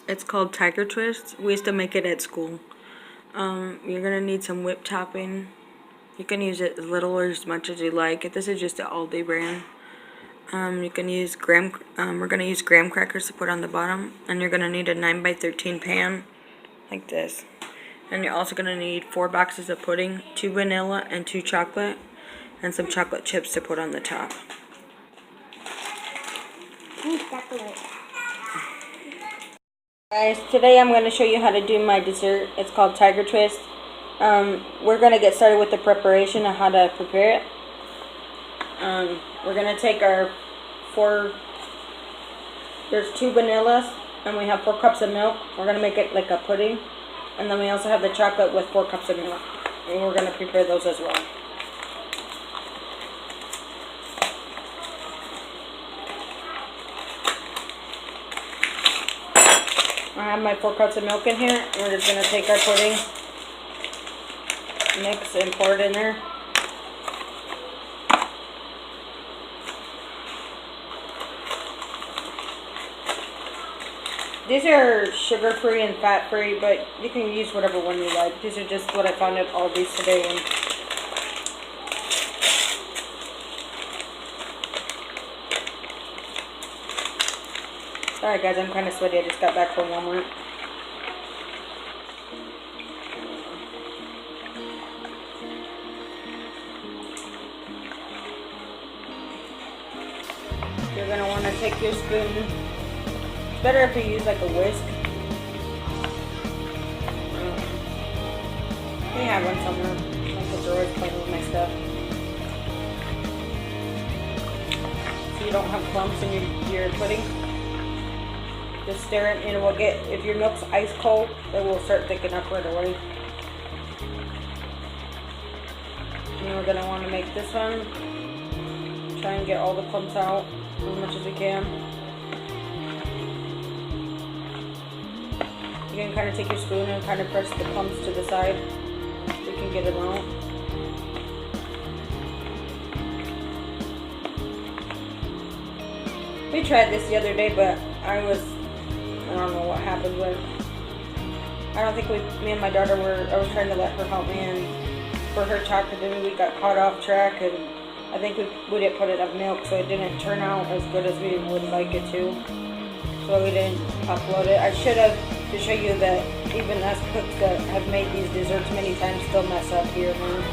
It's called Tiger Twist. We used to make it at school. You're gonna need some whipped topping. You can use it as little or as much as you like. This is just the Aldi brand. You can use we're gonna use graham crackers to put on the bottom, and you're gonna need a 9x13 pan like this. And you're also gonna need 4 boxes of pudding, 2 vanilla and 2 chocolate, and some chocolate chips to put on the top. Guys, today I'm going to show you how to do my dessert. It's called Tiger Twist. We're going to get started with the preparation of how to prepare it. We're going to take our there's 2 vanillas, and we have 4 cups of milk. We're going to make it like a pudding. And then we also have the chocolate with 4 cups of milk. And we're going to prepare those as well. I have my 4 cups of milk in here, and we're just going to take our pudding, mix and pour it in there. These are sugar-free and fat-free, but you can use whatever one you like. These are just what I found at Aldi's today. Sorry guys, I'm kind of sweaty. I just got back from Walmart. You're going to want to take your spoon. It's better if you use like a whisk. I have one somewhere. My kids are always playing with my stuff. So you don't have clumps in your pudding. Just stir it, and it will get, if your milk's ice cold, it will start thickening up right away. And we're going to want to make this one. Try and get all the clumps out as much as we can. You can kind of take your spoon and kind of press the clumps to the side so you can get them out. We tried this the other day, but I don't know what happened with. I don't think me and my daughter I was trying to let her help me, and for her chocolate, and we got caught off track, and I think we didn't put enough milk, so it didn't turn out as good as we would like it to. So we didn't upload it. I should have, to show you that even us cooks that have made these desserts many times still mess up here and there.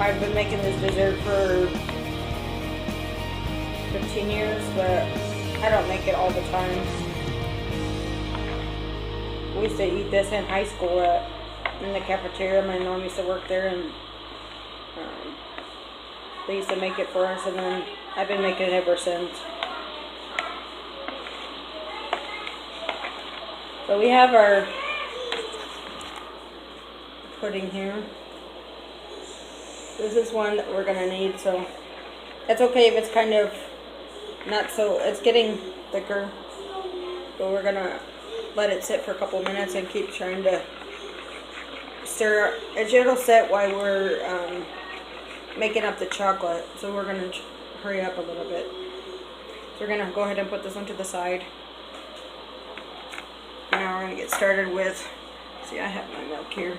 I've been making this dessert for 15 years, but I don't make it all the time. We used to eat this in high school in the cafeteria. My mom used to work there, and they used to make it for us, and then I've been making it ever since. So we have our pudding here. This is one that we're going to need, so it's okay if it's kind of not so, it's getting thicker, but we're gonna let it sit for a couple minutes and keep trying to stir. It'll set while we're making up the chocolate, so we're gonna hurry up a little bit. So we're gonna go ahead and put this one to the side. Now we're gonna get started with, see, I have my milk here.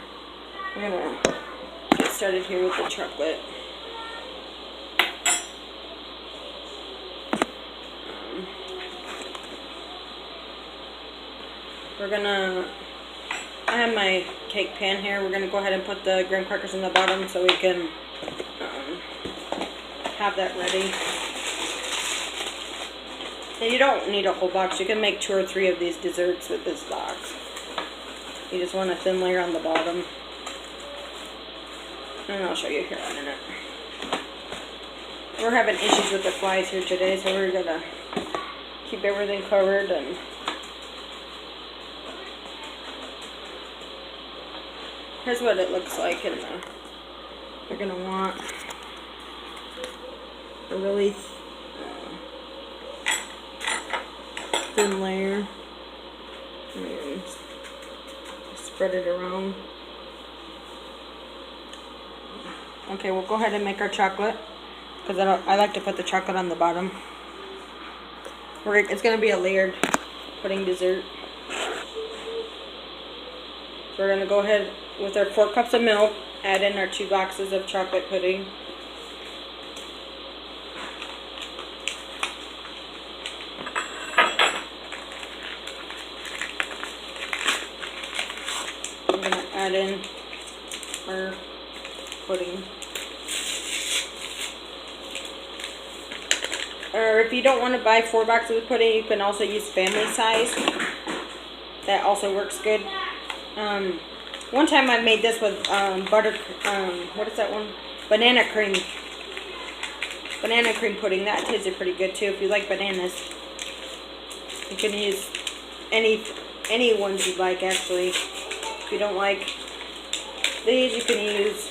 We're gonna get started here with the chocolate. I have my cake pan here. We're gonna go ahead and put the graham crackers in the bottom so we can have that ready. And you don't need a whole box. You can make 2 or 3 of these desserts with this box. You just want a thin layer on the bottom. And I'll show you here in a minute. We're having issues with the flies here today, so we're gonna keep everything covered. And here's what it looks like in the. You're gonna want a really thin layer, and spread it around. Okay, we'll go ahead and make our chocolate, because I like to put the chocolate on the bottom. It's going to be a layered pudding dessert. So we're going to go ahead with our 4 cups of milk, add in our 2 boxes of chocolate pudding. I'm going to add in our pudding. Or if you don't want to buy 4 boxes of pudding, you can also use family size. That also works good. One time I made this with what is that one? Banana cream pudding. That tasted pretty good too. If you like bananas, you can use any ones you like actually. If you don't like these, you can use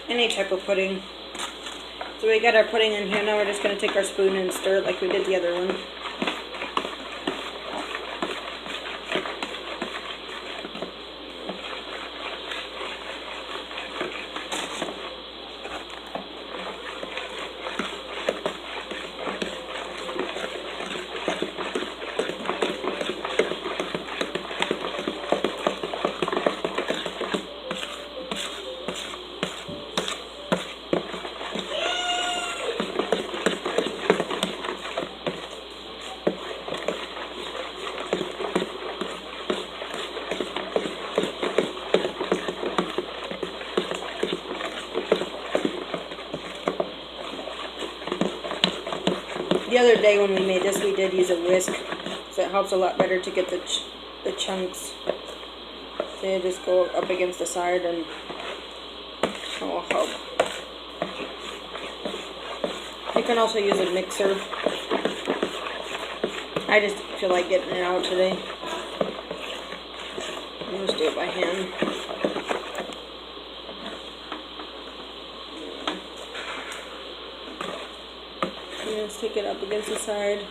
any type of pudding. So we got our pudding in here. Now we're just going to take our spoon and stir it like we did the other one. The other day when we made this, we did use a whisk, so it helps a lot better to get the chunks. So you just go up against the side and it will help. You can also use a mixer. I just feel like getting it out today. I'll just do it by hand. Just take it up against the side.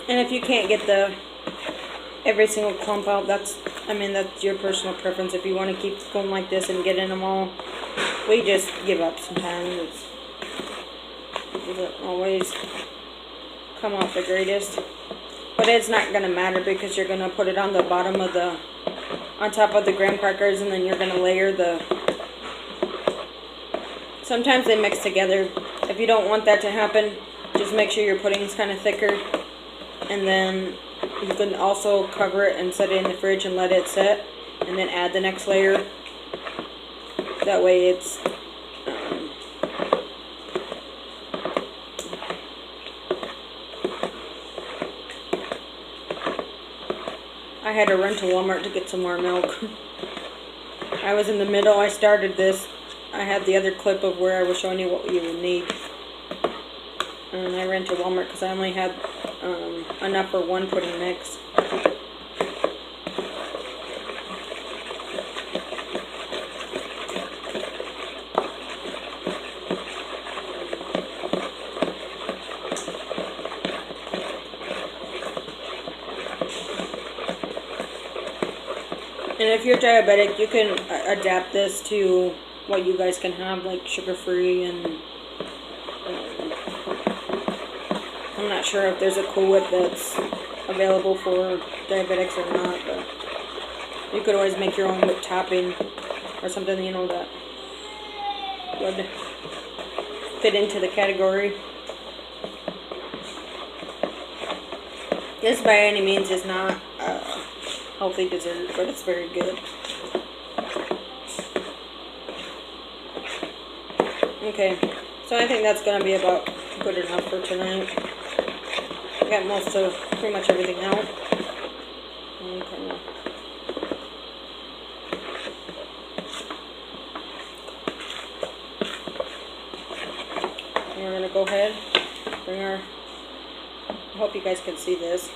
And if you can't get every single clump out, that's your personal preference. If you want to keep going like this and getting them all, we just give up sometimes. It doesn't always come out the greatest. But it's not going to matter because you're going to put it on the bottom of on top of the graham crackers, and then you're going to layer sometimes they mix together. If you don't want that to happen, just make sure your pudding's kind of thicker. And then you can also cover it and set it in the fridge and let it set. And then add the next layer. That way it's... I had to run to Walmart to get some more milk. I was in the middle. I started this. I had the other clip of where I was showing you what you would need. And I ran to Walmart because I only had enough for 1 pudding mix. And if you're diabetic, you can adapt this to what you guys can have, like sugar-free, and I'm not sure if there's a Cool Whip that's available for diabetics or not, but you could always make your own whipped topping or something, you know, that would fit into the category. This by any means is not a healthy dessert, but it's very good. Okay, so I think that's going to be about good enough for tonight. I got pretty much everything out. Okay. And we're going to go ahead, I hope you guys can see this.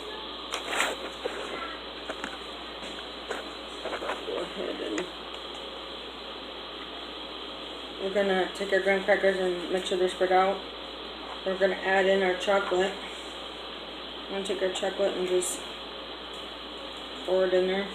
Go ahead and we're going to take our graham crackers and make sure they're spread out. We're going to add in our chocolate. I'm going to take our chocolate and just pour it in there.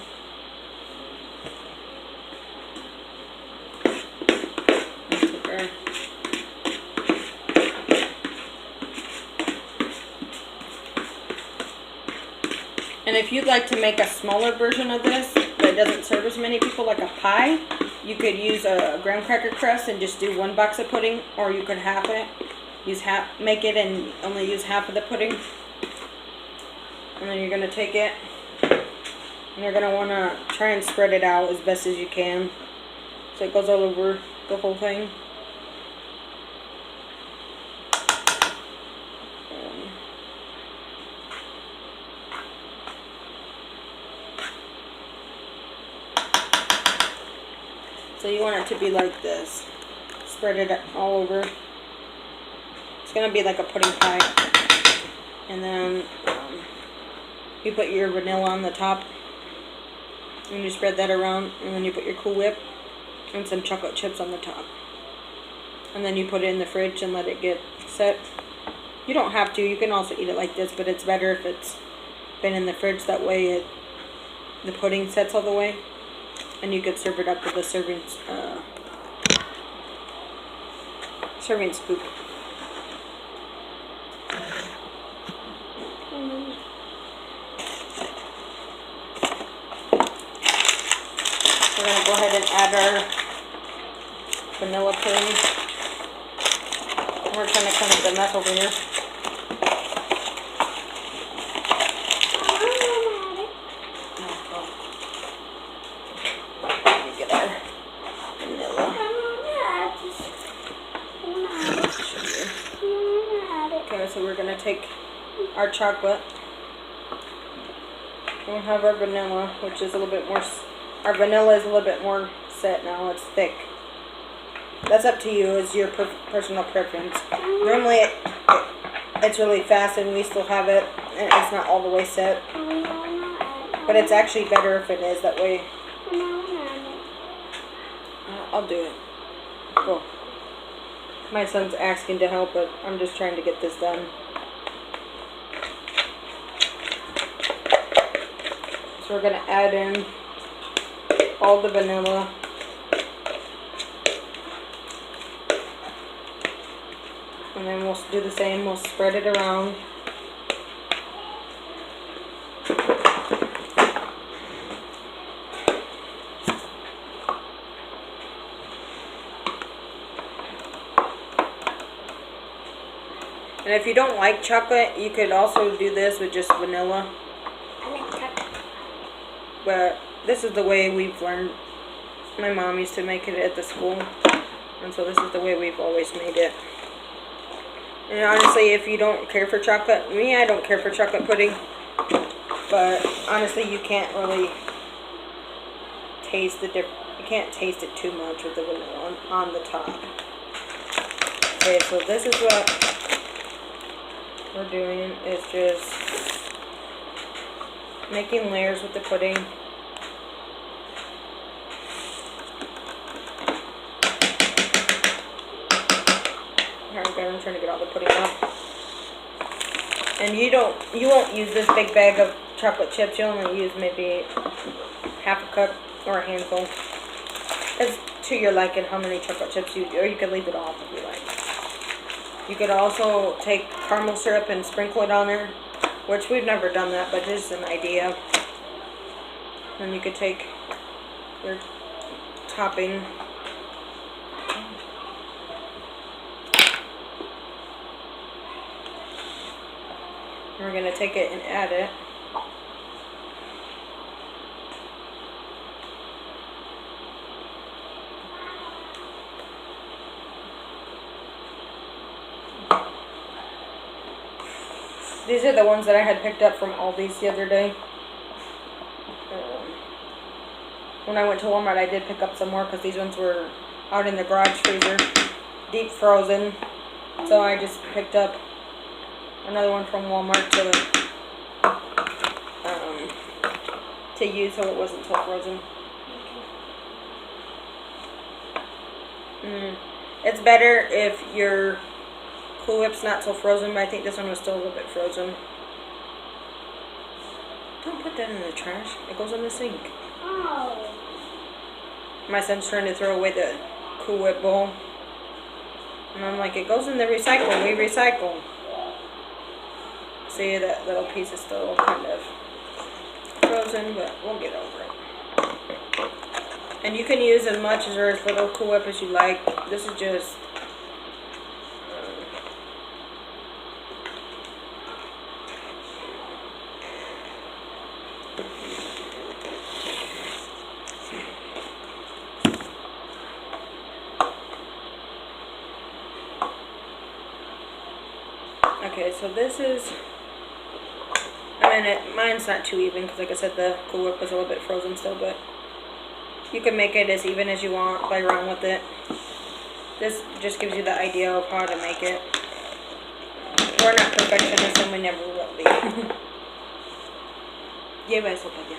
And if you'd like to make a smaller version of this that doesn't serve as many people, like a pie, you could use a graham cracker crust and just do 1 box of pudding, or you could half it. Make it and only use half of the pudding. And then you're going to take it and you're going to want to try and spread it out as best as you can so it goes all over the whole thing. So you want it to be like this. Spread it all over. It's going to be like a pudding pie. And then you put your vanilla on the top. And you spread that around. And then you put your Cool Whip and some chocolate chips on the top. And then you put it in the fridge and let it get set. You don't have to. You can also eat it like this, but it's better if it's been in the fridge. That way the pudding sets all the way. And you could serve it up with a serving scoop. We're going to go ahead and add our vanilla pudding. We're trying to clean up the mess over here. Okay, so we're going to take our chocolate. We'll have our vanilla, which is a little bit more, our vanilla is a little bit more set now, it's thick. That's up to you, it's your personal preference. Normally it's really fast and we still have it, and it's not all the way set. But it's actually better if it is, that way. I'll do it. Cool. My son's asking to help, but I'm just trying to get this done. So we're going to add in all the vanilla. And then we'll do the same. We'll spread it around. And if you don't like chocolate, you could also do this with just vanilla. I like chocolate. But this is the way we've learned. My mom used to make it at the school. And so this is the way we've always made it. And honestly, if you don't care for chocolate, I don't care for chocolate pudding. But honestly, you can't really taste the difference. You can't taste it too much with the vanilla on the top. Okay, so this is what we're doing, is just making layers with the pudding. Here we go, I'm trying to get all the pudding out. And you won't use this big bag of chocolate chips. You only use maybe half a cup or a handful. It's to your liking how many chocolate chips you do, or you could leave it off if you like. You could also take caramel syrup and sprinkle it on there, which we've never done that, but just an idea. Then you could take your topping. We're going to take it and add it. These are the ones that I had picked up from Aldi's the other day. When I went to Walmart, I did pick up some more because these ones were out in the garage freezer, deep frozen. So I just picked up another one from Walmart to use so it wasn't so frozen. It's better if your Cool Whip's not so frozen, but I think this one was still a little bit frozen. Don't put that in the trash. It goes in the sink. Oh. My son's trying to throw away the Cool Whip bowl. And I'm like, it goes in the recycle. We recycle. See, that little piece is still kind of frozen, but we'll get over it. And you can use as much or as little Cool Whip as you like. This is just okay, so this is, I mean, mine's not too even because, like I said, the Cool Whip was a little bit frozen still, but you can make it as even as you want, play around with it. This just gives you the idea of how to make it. We're not perfectionists and we never will be. Lleva eso para allá.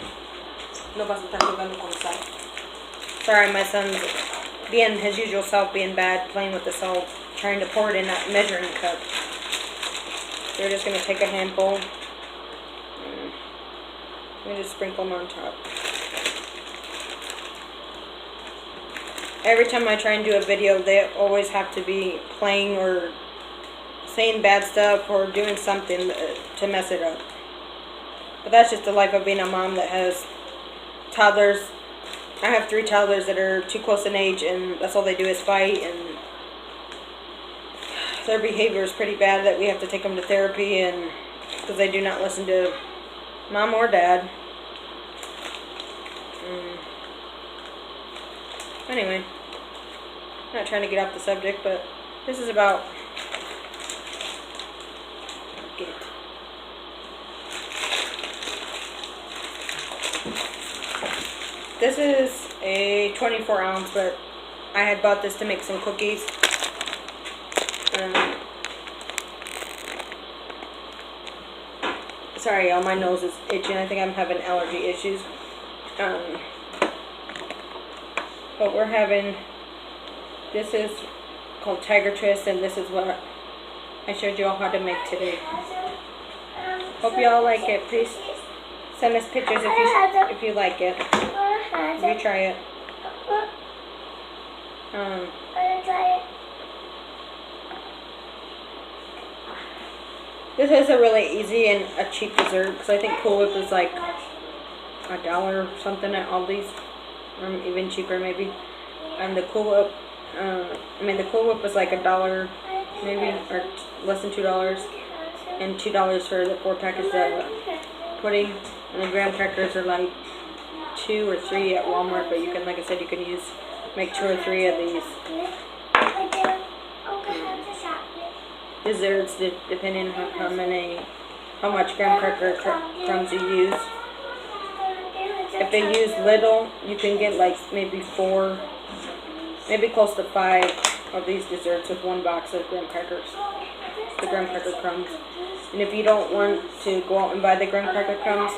No vas a estar jugando con sal. Sorry, my son's being his usual self, being bad, playing with the salt, trying to pour it in that measuring cup. We're just going to take a handful. Let me just sprinkle them on top. Every time I try and do a video, they always have to be playing or saying bad stuff or doing something to mess it up. But that's just the life of being a mom that has toddlers. I have 3 toddlers that are too close in age, and that's all they do is fight, and their behavior is pretty bad that we have to take them to therapy, and because they do not listen to mom or dad. Anyway, I'm not trying to get off the subject, but this is about get it. This is a 24 ounce, but I had bought this to make some cookies. Sorry, y'all, my nose is itching. I think I'm having allergy issues. But we're having, this is called Tiger Twist, and this is what I showed you all how to make today. Hope y'all like it. Please send us pictures if you like it. You try it. This is a really easy and a cheap dessert because I think Cool Whip is like $1 or something at Aldi's, or even cheaper maybe. And the Cool Whip, the Cool Whip was like $1 maybe, or less than $2, and $2 for the 4 packets of pudding. And the graham crackers are like 2 or 3 at Walmart, but you can, like I said, you can make 2 or 3 of these desserts depending on how much graham cracker crumbs you use. If they use little, you can get like maybe 4, maybe close to 5 of these desserts with 1 box of graham crackers, the graham cracker crumbs. And if you don't want to go out and buy the graham cracker crumbs,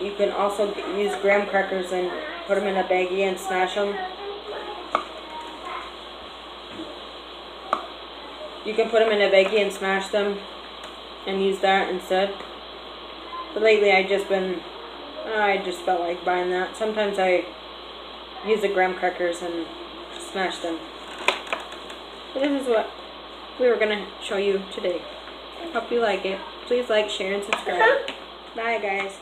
you can also use graham crackers and put them in a baggie and smash them. You can put them in a baggie and smash them and use that instead. But lately I just felt like buying that. Sometimes I use the graham crackers and smash them. But this is what we were going to show you today. Hope you like it. Please like, share, and subscribe. Bye guys.